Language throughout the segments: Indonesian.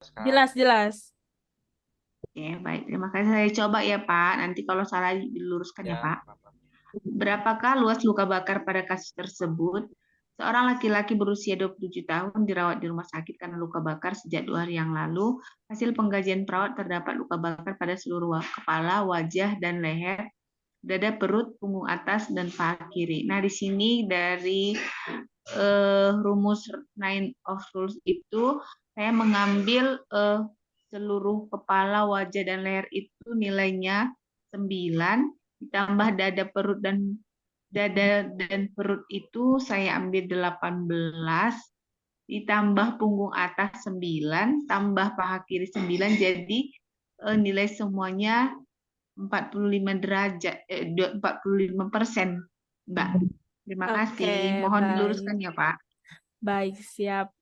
Kak. Jelas, jelas. Oke, baik. Terima kasih. Saya coba ya, Pak. Nanti kalau salah diluruskan ya, Ya, Pak. nggak apa-apa. Berapakah luas luka bakar pada kasus tersebut? Seorang laki-laki berusia 27 tahun dirawat di rumah sakit karena luka bakar sejak 2 hari yang lalu. Hasil pengkajian perawat terdapat luka bakar pada seluruh kepala, wajah, dan leher, dada, perut, punggung atas, dan paha kiri. Nah, di sini dari rumus Nine of Rules itu saya mengambil seluruh kepala, wajah, dan leher itu nilainya 9, ditambah dada dan perut itu saya ambil 18, ditambah punggung atas 9, tambah paha kiri 9, jadi nilai semuanya 45 derajat, 45%, Mbak. Terima Oke, kasih. Mohon baik. diluruskan ya, Pak. Baik, siap.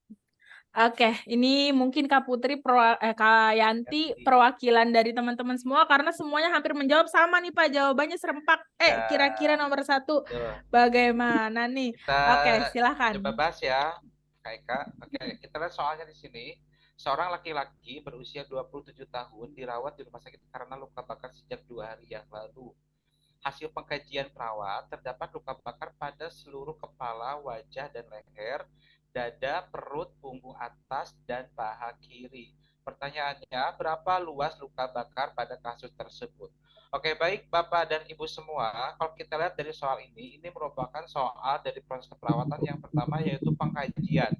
Oke, ini mungkin Kak Putri, Kak Yanti Ganti. perwakilan dari teman-teman semua karena semuanya hampir menjawab sama nih Pak, jawabannya serempak. Kira-kira Ya, nomor satu betul. bagaimana nih? Kita Oke, silahkan. coba bahas ya, Kak Eka. Oke, kita lihat soalnya di sini. Seorang laki-laki berusia 27 tahun dirawat di rumah sakit karena luka bakar sejak 2 hari yang lalu. Hasil pengkajian perawat terdapat luka bakar pada seluruh kepala, wajah, dan leher, dada, perut, punggung atas, dan paha kiri. Pertanyaannya, berapa luas luka bakar pada kasus tersebut? Oke, baik Bapak dan Ibu semua, kalau kita lihat dari soal ini merupakan soal dari proses keperawatan yang pertama yaitu pengkajian.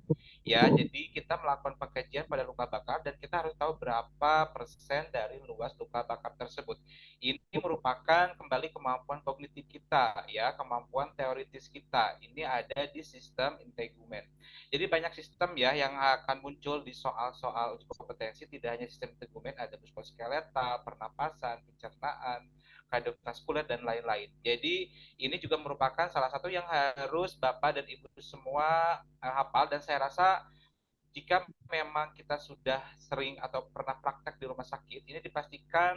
Ya, jadi kita melakukan pengkajian pada luka bakar dan kita harus tahu berapa persen dari luas luka bakar tersebut. Ini merupakan kembali kemampuan kognitif kita, ya, kemampuan teoritis kita. Ini ada di sistem integumen. Jadi banyak sistem ya yang akan muncul di soal-soal uji kompetensi, tidak hanya sistem integumen, ada muskuloskeletal, pernapasan, pencernaan, kardiovaskuler, dan lain-lain. Jadi ini juga merupakan salah satu yang harus Bapak dan Ibu semua hafal, dan saya rasa jika memang kita sudah sering atau pernah praktek di rumah sakit, ini dipastikan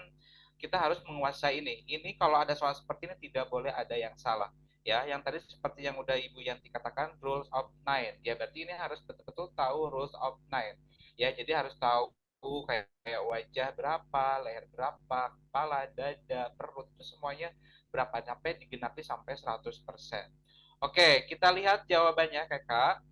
kita harus menguasai ini. Ini kalau ada soal seperti ini tidak boleh ada yang salah. Ya, yang tadi seperti yang udah Ibu Yanti katakan rules of nine. Ya, berarti ini harus betul-betul tahu rules of nine. Ya, jadi harus tahu kayak wajah berapa, leher berapa, kepala, dada, perut itu semuanya berapa sampai digenapi sampai 100%. Oke, kita lihat jawabannya, Kakak.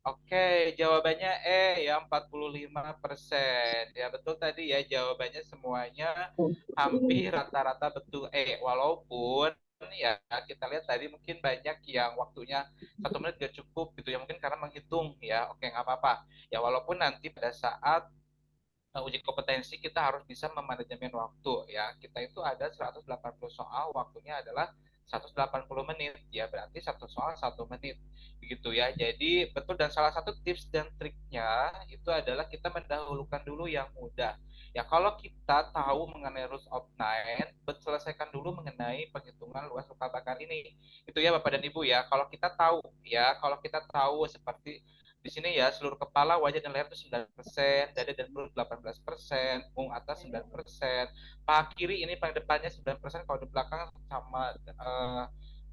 Oke, jawabannya ya 45%. Ya betul tadi ya jawabannya semuanya hampir rata-rata betul. Walaupun ya kita lihat tadi mungkin banyak yang waktunya 1 menit gak cukup gitu ya mungkin karena menghitung ya. Oke nggak apa-apa. Ya walaupun nanti pada saat uji kompetensi kita harus bisa memanajemen waktu ya. Kita itu ada 180 soal, waktunya adalah 180 menit ya, berarti satu soal 1 menit begitu ya. Jadi betul, dan salah satu tips dan triknya itu adalah kita mendahulukan dulu yang mudah. Ya kalau kita tahu mengenai rules of nine, selesaikan dulu mengenai penghitungan luas luka bakar ini. Itu ya Bapak dan Ibu ya. Kalau kita tahu ya, kalau kita tahu seperti di sini ya seluruh kepala, wajah, dan leher itu 9%, dada dan perut 18%, punggung atas 9%, paha kiri ini paling depannya 9%, kalau di belakang sama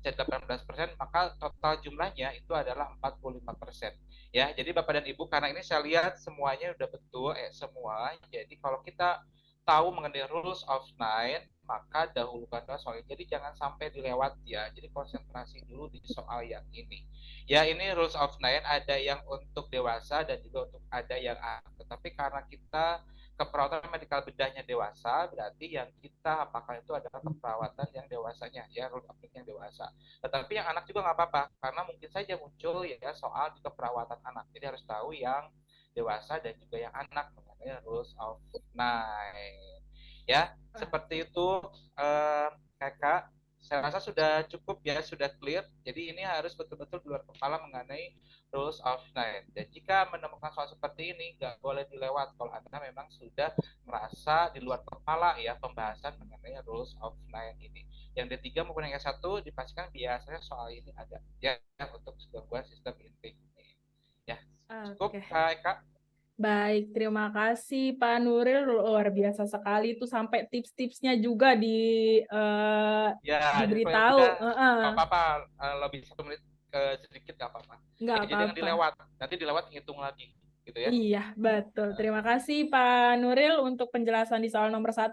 18%, maka total jumlahnya itu adalah 45%. Ya, jadi Bapak dan Ibu, karena ini saya lihat semuanya udah betul, semua. Jadi kalau kita tahu mengenai rules of nine, maka dahulukanlah soal ini. Jadi jangan sampai dilewat ya. Jadi konsentrasi dulu di soal yang ini. Ya, ini rules of nine ada yang untuk dewasa dan juga untuk ada yang anak. Tetapi karena kita keperawatan medikal bedahnya dewasa, berarti yang kita apakah itu adalah keperawatan yang dewasanya, ya rule of nine yang dewasa. Tetapi yang anak juga nggak apa-apa, karena mungkin saja muncul ya soal di keperawatan anak. Jadi harus tahu yang dewasa dan juga yang anak mengenai rules of nine. Ya, seperti itu kakak. Saya rasa sudah cukup ya, sudah clear. Jadi ini harus betul-betul di luar kepala mengenai rules of nine. Dan jika menemukan soal seperti ini, nggak boleh dilewat kalau Anda memang sudah merasa di luar kepala ya pembahasan mengenai rules of nine ini. Yang D3 maupun yang S1 dipastikan biasanya soal ini ada ya untuk sebuah sistem intake ini. Ya, cukup Oke. Kak. Baik, terima kasih Pak Nuril, luar biasa sekali itu sampai tips-tipsnya juga Ya, jadi kalau yang diberitahu. mudah nggak apa-apa, lebih 1 menit sedikit nggak apa-apa. Nggak Jadi jangan apa-apa. dilewat, nanti dilewat hitung lagi. gitu ya. Iya, betul. Terima kasih Pak Nuril untuk penjelasan di soal nomor 1.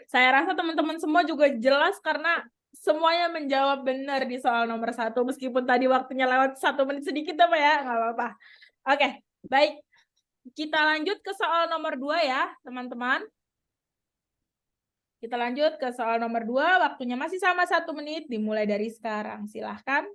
Saya rasa teman-teman semua juga jelas karena semuanya menjawab benar di soal nomor 1, meskipun tadi waktunya lewat 1 menit sedikit apa ya, nggak apa-apa. Oke, baik. Kita lanjut ke soal nomor 2 ya, teman-teman. Kita lanjut ke soal nomor 2, waktunya masih sama 1 menit, dimulai dari sekarang. Silahkan.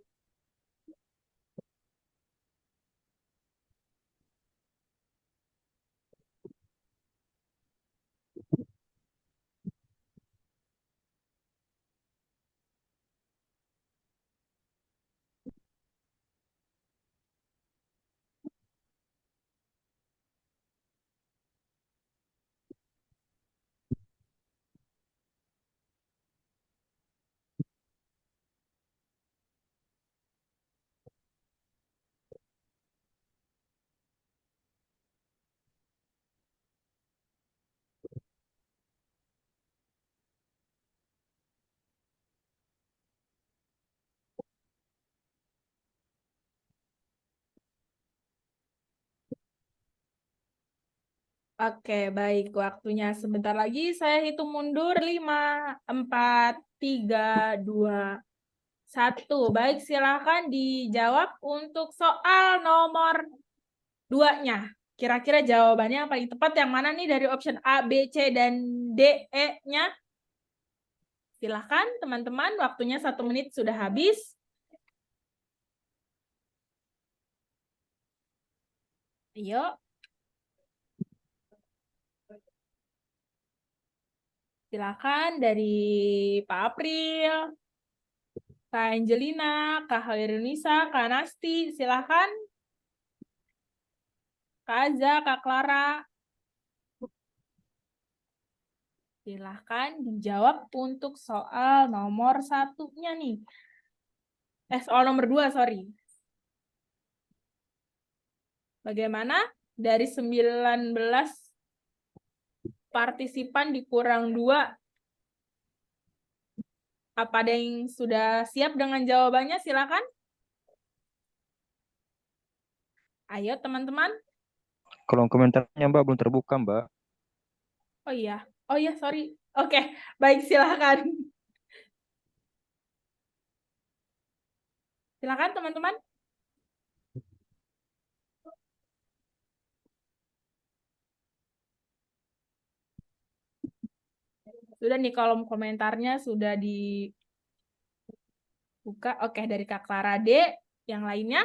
Oke, baik. Waktunya sebentar lagi. Saya hitung mundur. 5, 4, 3, 2, 1. Baik, silakan dijawab untuk soal nomor 2-nya. Kira-kira jawabannya yang paling tepat yang mana nih dari option A, B, C, dan D, E-nya? Silakan, teman-teman. Waktunya 1 menit sudah habis. Ayo. Silakan dari Pak April, Kak Angelina, Kak Hairunisa, Kak Nasti, silakan. Kak Aza, Kak Clara. Silakan dijawab untuk soal nomor 1-nya nih. Soal nomor 2, sorry. Bagaimana? Dari 19 partisipan dikurang 2. Apa ada yang sudah siap dengan jawabannya? Silakan. Ayo teman-teman. Kolom komentarnya Mbak belum terbuka Mbak. Oh iya, sorry. Oke, baik, silakan. Silakan teman-teman. Sudah nih kolom komentarnya sudah dibuka. Oke, dari Kak Clara D. Yang lainnya?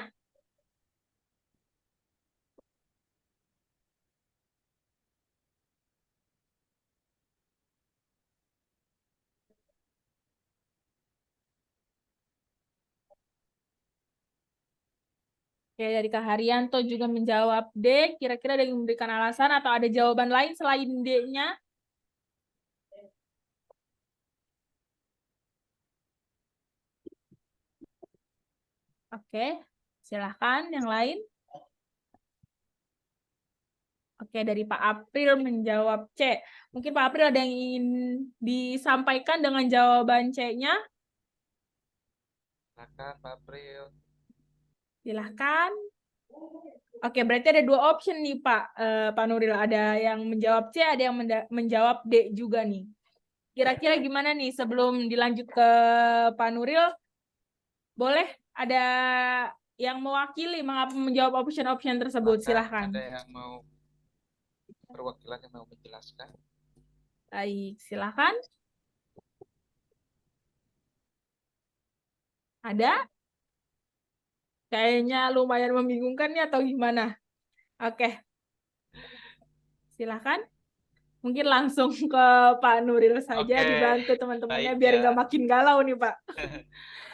Oke, dari Kak Haryanto juga menjawab D. Kira-kira ada yang memberikan alasan atau ada jawaban lain selain D-nya? Oke, silahkan yang lain. Oke, dari Pak April menjawab C. Mungkin Pak April ada yang ingin disampaikan dengan jawaban C-nya? Silakan Pak April. Silahkan. Oke, berarti ada 2 option nih Pak Nuril. Ada yang menjawab C, ada yang menjawab D juga nih. Kira-kira gimana nih sebelum dilanjut ke Pak Nuril? Boleh ada yang mewakili menjawab option-option tersebut? Silahkan. Ada yang mau perwakilan yang mau menjelaskan? Baik, silahkan. Ada? Kayaknya lumayan membingungkan nih atau gimana? Oke. Silahkan. Mungkin langsung ke Pak Nuril saja, Oke, dibantu teman-temannya baik biar ya. nggak makin galau nih Pak.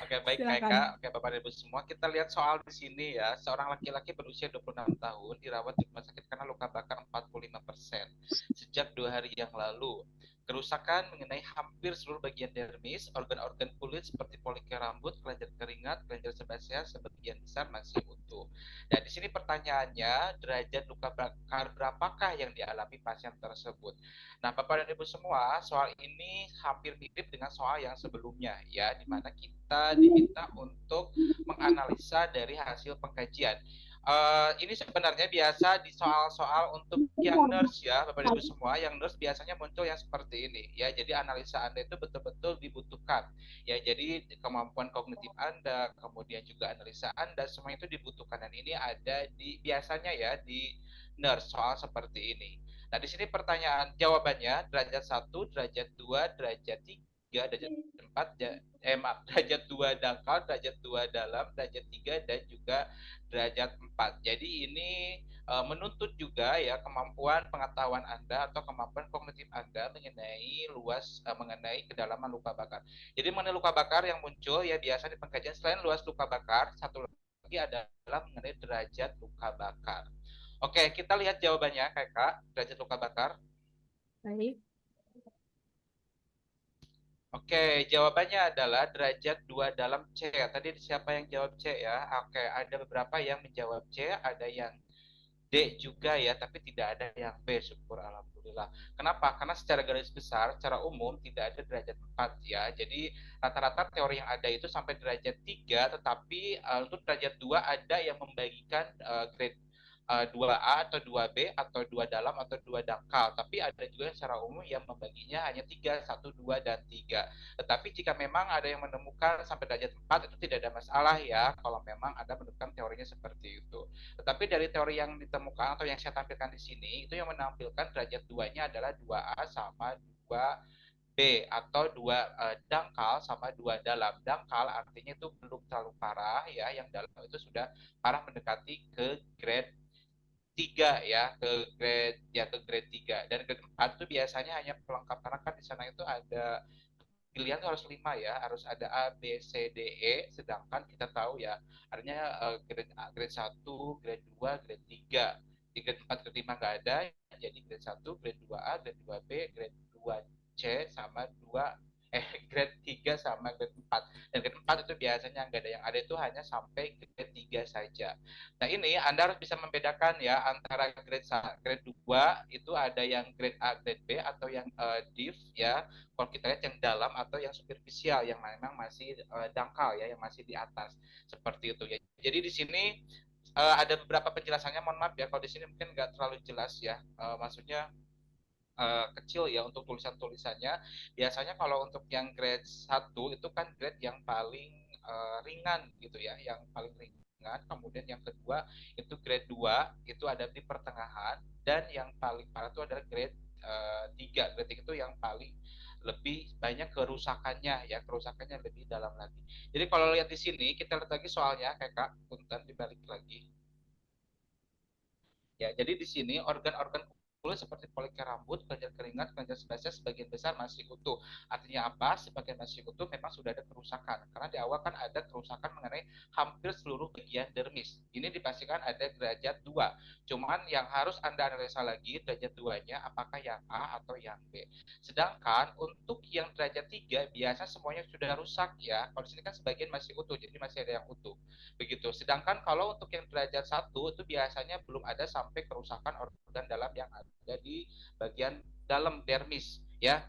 Oke, baik Silakan. Kak. Oke, Bapak dan Ibu semua, kita lihat soal di sini ya. Seorang laki-laki berusia 26 tahun dirawat di rumah sakit karena luka bakar 45% sejak 2 hari yang lalu. Kerusakan mengenai hampir seluruh bagian dermis, organ-organ kulit seperti folikel rambut, kelenjar keringat, kelenjar sebasea sebagian besar masih utuh. Dan di sini pertanyaannya, derajat luka bakar berapakah yang dialami pasien tersebut? Nah, Bapak dan Ibu semua, soal ini hampir mirip dengan soal yang sebelumnya, ya, di mana kita diminta untuk menganalisa dari hasil pengkajian. Ini sebenarnya biasa di soal-soal untuk yang nurse ya, Bapak Ibu semua, yang nurse biasanya muncul yang seperti ini ya. Jadi analisa Anda itu betul-betul dibutuhkan ya. Jadi kemampuan kognitif Anda, kemudian juga analisa Anda, semua itu dibutuhkan dan ini ada di biasanya ya di nurse soal seperti ini. Nah, di sini pertanyaan jawabannya derajat 1, derajat 2, derajat 3, derajat 4, derajat 2 dangkal, derajat 2 dalam, derajat 3 dan juga derajat 4. Jadi ini menuntut juga ya kemampuan pengetahuan Anda atau kemampuan kognitif Anda mengenai mengenai kedalaman luka bakar. Jadi mengenai luka bakar yang muncul ya biasa di pengkajian selain luas luka bakar, satu lagi adalah mengenai derajat luka bakar. Oke, kita lihat jawabannya Kak, derajat luka bakar. Baik. Oke, jawabannya adalah derajat 2 dalam C. Tadi siapa yang jawab C ya? Oke, ada beberapa yang menjawab C, ada yang D juga ya, tapi tidak ada yang B, syukur alhamdulillah. Kenapa? Karena secara garis besar, secara umum tidak ada derajat 4 ya. Jadi rata-rata teori yang ada itu sampai derajat 3, tetapi untuk derajat 2 ada yang membagikan grade 2A atau 2B atau 2 dalam atau 2 dangkal. Tapi ada juga yang secara umum yang membaginya hanya 3, 1, 2, dan 3. Tetapi jika memang ada yang menemukan sampai derajat 4 itu tidak ada masalah ya kalau memang Anda menemukan teorinya seperti itu. Tetapi dari teori yang ditemukan atau yang saya tampilkan di sini itu yang menampilkan derajat 2-nya adalah 2A sama 2B atau 2 dangkal sama 2 dalam. Dangkal artinya itu belum terlalu parah ya, yang dalam itu sudah parah mendekati ke grade 3 ya, ke grade 3 dan grade 4 itu biasanya hanya pelengkap karena kan di sana itu ada pilihan tuh harus 5 ya, harus ada A, B, C, D, E, sedangkan kita tahu ya, artinya grade 1, grade 2, grade 3. Di grade 4, grade 5 nggak ada, jadi grade 1, grade 2A, grade 2B, grade 2C, sama 2, grade 3 sama grade 4. Dan grade 4 itu biasanya nggak ada, yang ada itu hanya sampai grade 3 saja. Nah ini Anda harus bisa membedakan ya, antara grade 2 itu ada yang grade A, grade B, atau yang div ya, kalau kita lihat yang dalam atau yang superficial yang memang masih dangkal ya, yang masih di atas seperti itu ya. Jadi di sini ada beberapa penjelasannya, mohon maaf ya kalau di sini mungkin nggak terlalu jelas ya, maksudnya kecil ya untuk tulisan-tulisannya. Biasanya kalau untuk yang grade 1 itu kan grade yang paling ringan gitu ya, yang paling ringan. Kemudian yang kedua itu grade 2 itu ada di pertengahan, dan yang paling parah itu adalah grade 3. Grade 3 itu yang paling lebih banyak kerusakannya ya, kerusakannya lebih dalam lagi. Jadi kalau lihat di sini kita lihat lagi soalnya kayak Kak, punten dibalik lagi. Ya, jadi di sini organ-organ kulit seperti folikel rambut, kelenjar keringat, kelenjar sebasea sebagian besar masih utuh. Artinya apa? Sebagian masih utuh memang sudah ada kerusakan. Karena di awal kan ada kerusakan mengenai hampir seluruh bagian dermis. Ini dipastikan ada derajat 2. Cuman yang harus Anda analisa lagi derajat 2-nya apakah yang A atau yang B. Sedangkan untuk yang derajat 3 biasa semuanya sudah rusak ya. Kalau di sini kan sebagian masih utuh, jadi masih ada yang utuh. Begitu. Sedangkan kalau untuk yang derajat 1 itu biasanya belum ada sampai kerusakan organ dalam yang ada di bagian dalam dermis ya.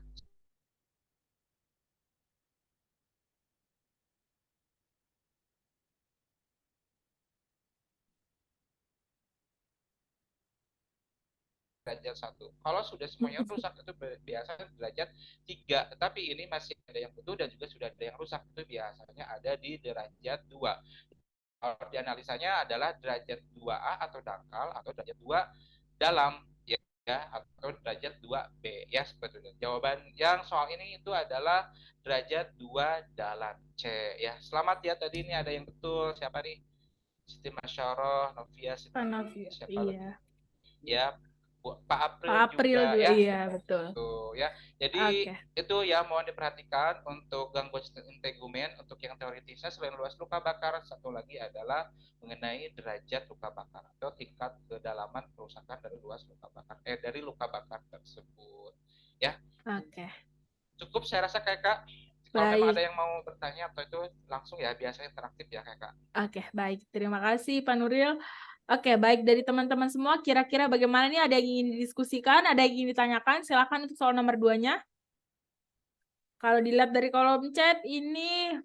Derajat 1. Kalau sudah semuanya rusak itu biasa derajat 3. Tetapi ini masih ada yang utuh dan juga sudah ada yang rusak, itu biasanya ada di derajat 2. Kalau dianalisanya adalah derajat 2A atau dangkal atau derajat 2 dalam ya, atau derajat 2B ya, seperti itu. Jawaban yang soal ini itu adalah derajat 2 dalam C ya. Selamat ya, tadi ini ada yang betul. Siapa nih? Siti Masyarah, Novia, siapa Iya. lagi? Ya, Pak April Pak April juga juga, ya, iya seperti betul. itu ya. Jadi Oke. itu ya, mohon diperhatikan untuk gangguan sistem integumen. Untuk yang teoritisnya selain luas luka bakar, satu lagi adalah mengenai derajat luka bakar atau tingkat kedalaman kerusakan dari luas luka bakar dari luka bakar tersebut ya. Oke. Cukup saya rasa kayak Kak. Kalau memang ada Baik. yang mau bertanya atau itu langsung ya, biasanya interaktif ya kayak Kak. Oke, baik. Terima kasih Pak Nuril. Oke, baik, dari teman-teman semua, kira-kira bagaimana nih, ada yang ingin didiskusikan, ada yang ingin ditanyakan? Silakan untuk soal nomor 2-nya. Kalau dilihat dari kolom chat, ini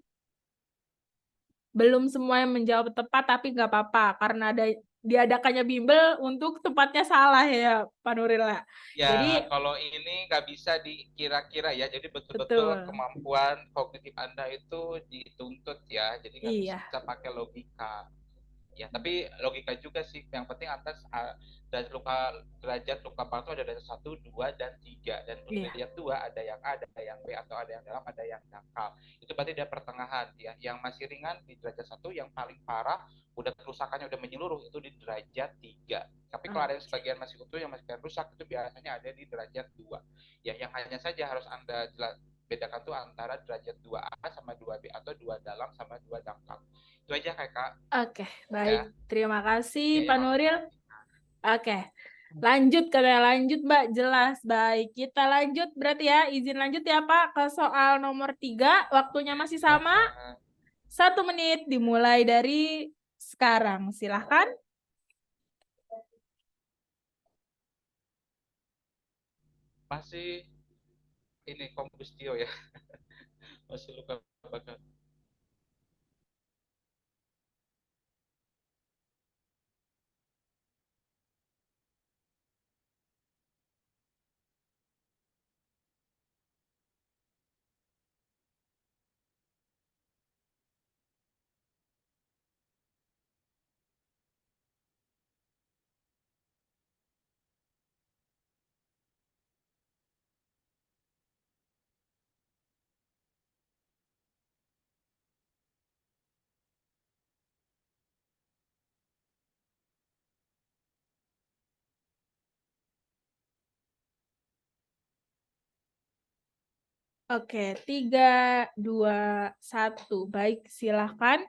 belum semua yang menjawab tepat, tapi nggak apa-apa, karena ada diadakannya bimbel untuk tempatnya salah ya, Pak Nuril. Ya, Jadi kalau ini nggak bisa dikira-kira ya. Jadi betul-betul betul. kemampuan kognitif Anda itu dituntut ya. Jadi nggak Iya. bisa pakai logika. Ya, tapi logika juga sih. Yang penting atas derajat luka bakar itu ada derajat 1, 2, dan 3. Dan untuk Iya. derajat 2 ada yang A, ada yang B, atau ada yang dalam, ada yang dangkal. Itu berarti dia pertengahan ya. Yang masih ringan di derajat 1, yang paling parah udah kerusakannya udah menyeluruh itu di derajat 3. Tapi kalau ada yang sebagian masih utuh, yang masih rusak itu biasanya ada di derajat 2. Ya, yang hanya saja harus Anda bedakan tuh antara derajat 2A sama 2B atau 2 dalam sama 2 dangkal. Itu aja Kak. Oke, baik. Ya. Terima kasih Ya, Pak Nuril. Oke. Lanjut katanya, lanjut Mbak, jelas. Baik, kita lanjut berarti ya, izin lanjut ya Pak ke soal nomor 3. Waktunya masih sama. 1 menit dimulai dari sekarang. Silahkan. Masih ini kombustio ya. Masih luka bakar. Oke, 3, 2, 1. Baik, silahkan.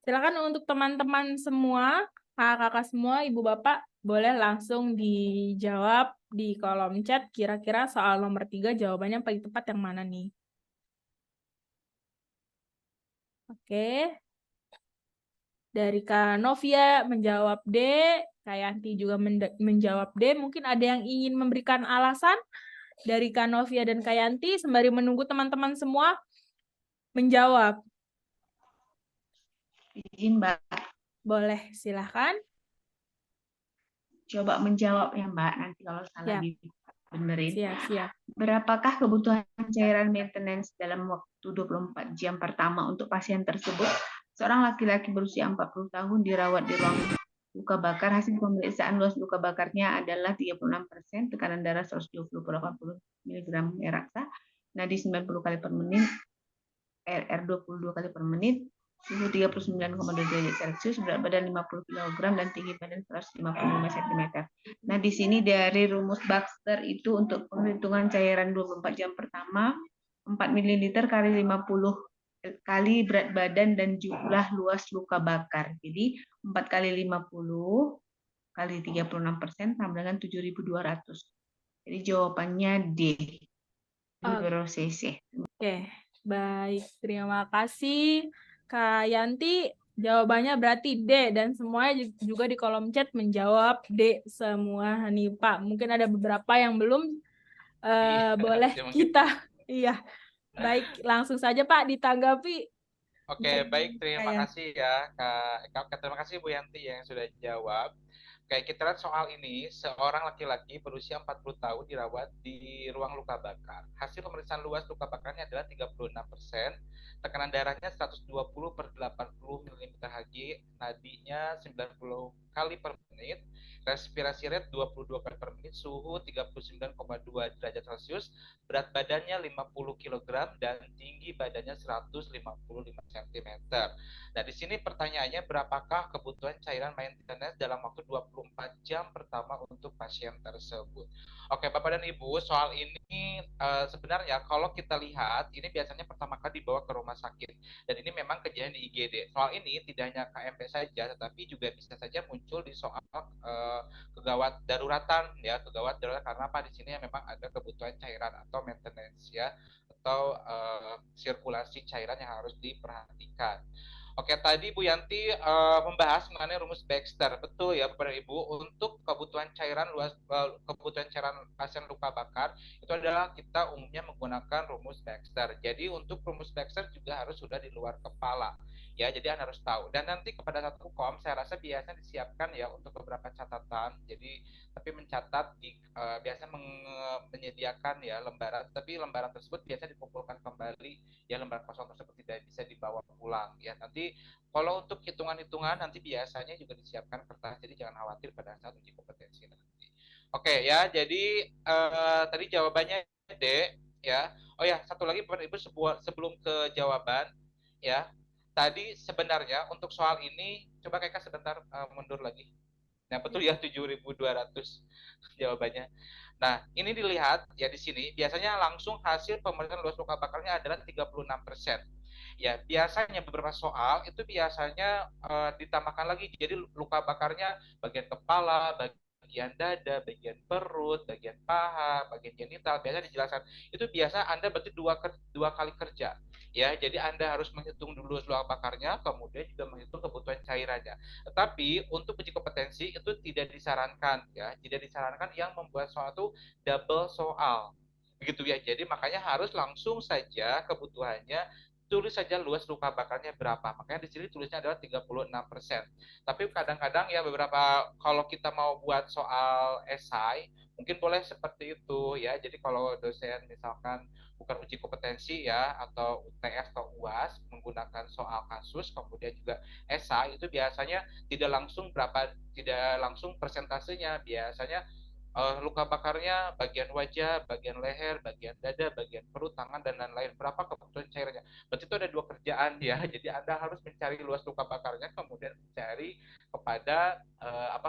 Silakan untuk teman-teman semua, kakak-kakak semua, ibu bapak, boleh langsung dijawab di kolom chat. Kira-kira soal nomor 3 jawabannya paling tepat yang mana nih? Oke. Dari Kak Novia menjawab D, Kak Yanti juga menjawab D. Mungkin ada yang ingin memberikan alasan dari Kak Novia dan Kak Yanti sembari menunggu teman-teman semua menjawab. Izin Mbak, Boleh, silahkan. coba menjawab ya Mbak, nanti kalau salah Siap. dibenerin. Siap. Berapakah kebutuhan cairan maintenance dalam waktu 24 jam pertama untuk pasien tersebut? Seorang laki-laki berusia 40 tahun dirawat di ruang luka bakar. Hasil pemeriksaan luas luka bakarnya adalah 36%, tekanan darah 120/80 mg raksa, nadi 90 kali per menit, RR 22 kali per menit, suhu 39,2 derajat Celcius, berat badan 50 kg, dan tinggi badan 155 cm. Nah, di sini dari rumus Baxter itu untuk penghitungan cairan 24 jam pertama, 4 ml kali 50 kali berat badan dan jumlah luas luka bakar. Jadi 4 kali 50 kali 36% sama dengan 7.200. Jadi jawabannya D. cc. Oke, baik. Terima kasih Kak Yanti. Jawabannya berarti D, dan semuanya juga di kolom chat menjawab D semua nih Pak. Mungkin ada beberapa yang belum, boleh kita. Iya. Baik, langsung saja Pak ditanggapi. Oke, baik. Terima kasih ya Kak. Terima kasih Bu Yanti yang sudah jawab. Oke, kita lihat soal ini. Seorang laki-laki berusia 40 tahun dirawat di ruang luka bakar. Hasil pemeriksaan luas luka bakarnya adalah 36%. Tekanan darahnya 120/80 mm Hg. Nadinya 90 kali per menit. Respirasi rate 22 kali per menit. Suhu 39,2 derajat Celcius. Berat badannya 50 kg dan tinggi badannya 155 cm. Nah, di sini pertanyaannya, berapakah kebutuhan cairan maintenance dalam waktu 24 jam pertama untuk pasien tersebut? Oke, Bapak dan Ibu, soal ini sebenarnya kalau kita lihat, ini biasanya pertama kali dibawa ke rumah sakit. Dan ini memang kejadian di IGD. Soal ini tidak hanya KMP saja, tetapi juga bisa saja muncul di soal kegawat daruratan, ya, kegawat darurat karena apa, di sini memang ada kebutuhan cairan atau maintenance, ya, atau sirkulasi cairan yang harus diperhatikan. Oke, tadi Bu Yanti membahas mengenai rumus Baxter. Betul ya, Bapak Ibu, untuk kebutuhan cairan kebutuhan cairan pasien luka bakar itu adalah kita umumnya menggunakan rumus Baxter. Jadi untuk rumus Baxter juga harus sudah di luar kepala. Ya, jadi Anda harus tahu. Dan nanti kepada satu kom, saya rasa biasanya disiapkan ya untuk beberapa catatan. Jadi tapi mencatat biasa menyediakan ya lembaran, tapi lembaran tersebut biasa dikumpulkan kembali ya, lembaran kosong tersebut tidak bisa dibawa pulang ya. Nanti kalau untuk hitungan-hitungan nanti biasanya juga disiapkan kertas, jadi jangan khawatir pada saat uji kompetensi nanti. Oke ya, jadi tadi jawabannya D ya. Oh ya, satu lagi Bapak Ibu sebelum ke jawaban ya. Tadi sebenarnya untuk soal ini coba kakak sebentar mundur lagi. Nah, betul ya 7.200 jawabannya. Nah, ini dilihat ya di sini biasanya langsung hasil pemeriksaan luas luka bakarnya adalah 36%. Ya, biasanya beberapa soal itu biasanya ditambahkan lagi. Jadi luka bakarnya bagian kepala, bagian dada, bagian perut, bagian paha, bagian genital, biasa dijelaskan. Itu biasa Anda berarti dua kali kerja. Ya, jadi Anda harus menghitung dulu luka bakarnya, kemudian juga menghitung kebutuhan cairannya. Tetapi untuk uji kompetensi itu tidak disarankan ya, tidak disarankan yang membuat soal itu double soal. Begitu ya. Jadi makanya harus langsung saja kebutuhannya tulis saja luas luka bakarnya berapa. Makanya di sini tulisnya adalah 36%. Tapi kadang-kadang ya beberapa kalau kita mau buat soal esai mungkin boleh seperti itu ya. Jadi kalau dosen misalkan bukan uji kompetensi ya atau UTS atau UAS menggunakan soal kasus kemudian juga esai itu biasanya tidak langsung persentasenya, biasanya luka bakarnya bagian wajah, bagian leher, bagian dada, bagian perut, tangan dan lain-lain. Berapa kebutuhan cairannya? Berarti itu ada dua kerjaan ya. Jadi Anda harus mencari luas luka bakarnya, kemudian mencari kepada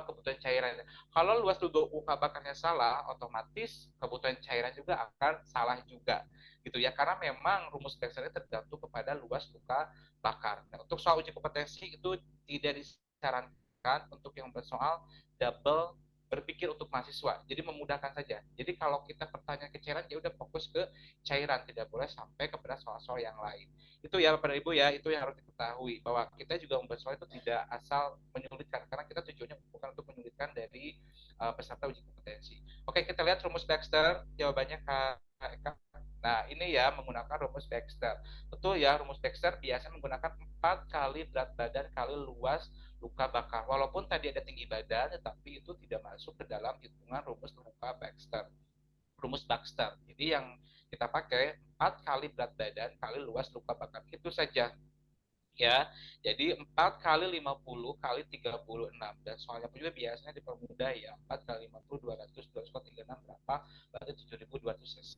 kebutuhan cairannya. Kalau luas luka bakarnya salah, otomatis kebutuhan cairan juga akan salah juga, gitu ya. Karena memang rumus Baxter tergantung kepada luas luka bakar. Nah, untuk soal uji kompetensi itu tidak disarankan untuk yang bersoal double berpikir untuk mahasiswa. Jadi memudahkan saja. Jadi kalau kita pertanyaan ke cairan, ya udah fokus ke cairan, tidak boleh sampai kepada soal-soal yang lain. Itu ya Bapak Ibu ya, itu yang harus diketahui bahwa kita juga membuat soal itu tidak asal menyulitkan, karena kita tujuannya bukan untuk menyulitkan dari peserta uji kompetensi. Oke, kita lihat rumus Baxter, jawabannya Kak Eka. Nah, ini ya menggunakan rumus Baxter. Betul ya, rumus Baxter biasanya menggunakan 4 kali berat badan kali luas luka bakar. Walaupun tadi ada tinggi badan, tetapi itu tidak masuk ke dalam hitungan rumus luka Baxter. Rumus Baxter. Jadi yang kita pakai 4 kali berat badan kali luas luka bakar. Itu saja. Ya, jadi 4 kali 50 kali 36. Dan soalnya pun juga biasanya dipermudah ya. 4 kali 50, 200, 236 berapa? Berarti 7.200 cc.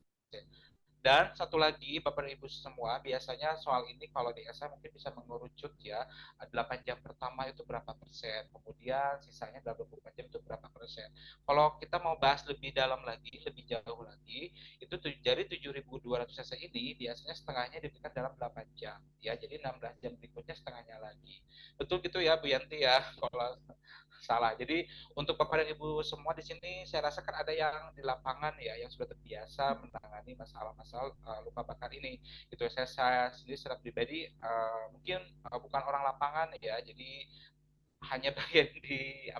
Dan satu lagi, Bapak Ibu semua, biasanya soal ini kalau di esai mungkin bisa mengerucut ya, 8 jam pertama itu berapa persen, kemudian sisanya dalam 24 jam itu berapa persen. Kalau kita mau bahas lebih dalam lagi, lebih jauh lagi, itu jadi 7.200 cc ini biasanya setengahnya diberikan dalam 8 jam. Ya, jadi 16 jam berikutnya setengahnya lagi. Betul gitu ya, Bu Yanti ya, kalau salah. Jadi untuk Bapak dan Ibu semua di sini saya rasa kan ada yang di lapangan ya yang sudah terbiasa menangani masalah-masalah luka bakar ini. Itu saya sendiri secara pribadi mungkin bukan orang lapangan ya. Jadi hanya bagian di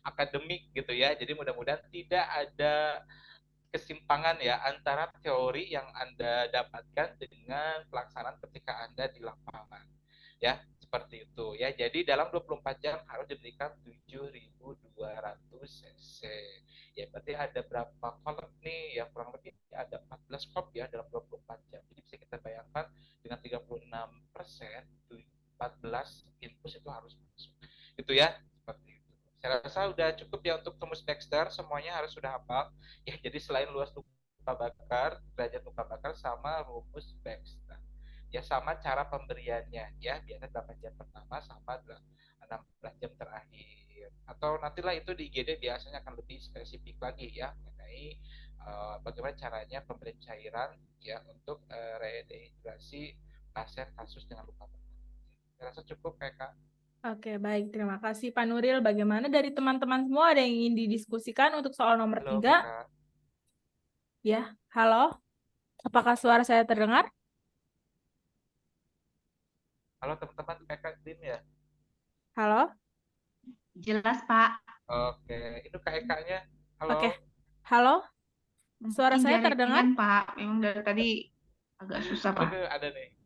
akademik gitu ya. Jadi mudah-mudahan tidak ada kesimpangan ya antara teori yang Anda dapatkan dengan pelaksanaan ketika Anda di lapangan. Ya, seperti itu ya. Jadi dalam 24 jam harus diberikan 7.200 cc. Ya, berarti ada berapa kolom nih? Ya, kurang lebih ada 14 kop ya dalam 24 jam. Jadi bisa kita bayangkan dengan 36%, 14 infus itu harus masuk. Itu ya, seperti itu. Saya rasa udah cukup ya untuk rumus Baxter, semuanya harus sudah hafal. Ya, jadi selain luas luka bakar, derajat luka bakar sama rumus Baxter. Ya sama cara pemberiannya ya, biasanya 8 jam pertama sama 16 jam terakhir. Atau nantilah itu di IGD biasanya akan lebih spesifik lagi ya mengenai bagaimana caranya pemberian cairan ya untuk redehidrasi pasien kasus dengan luka bakar. Saya rasa cukup ya Kak. Oke, baik. Terima kasih Pak Nuril. Bagaimana dari teman-teman semua ada yang ingin didiskusikan untuk soal nomor Halo 3? Kak. Ya, halo. Apakah suara saya terdengar? Halo teman-teman. Jacqueline ya? Halo? Jelas, Pak. Oke, itu Kak Eka-nya. Halo. Oke. Halo? Suara Mungkin saya terdengar? jaringan, Pak. Memang dari tadi agak susah, Pak. Ada nih.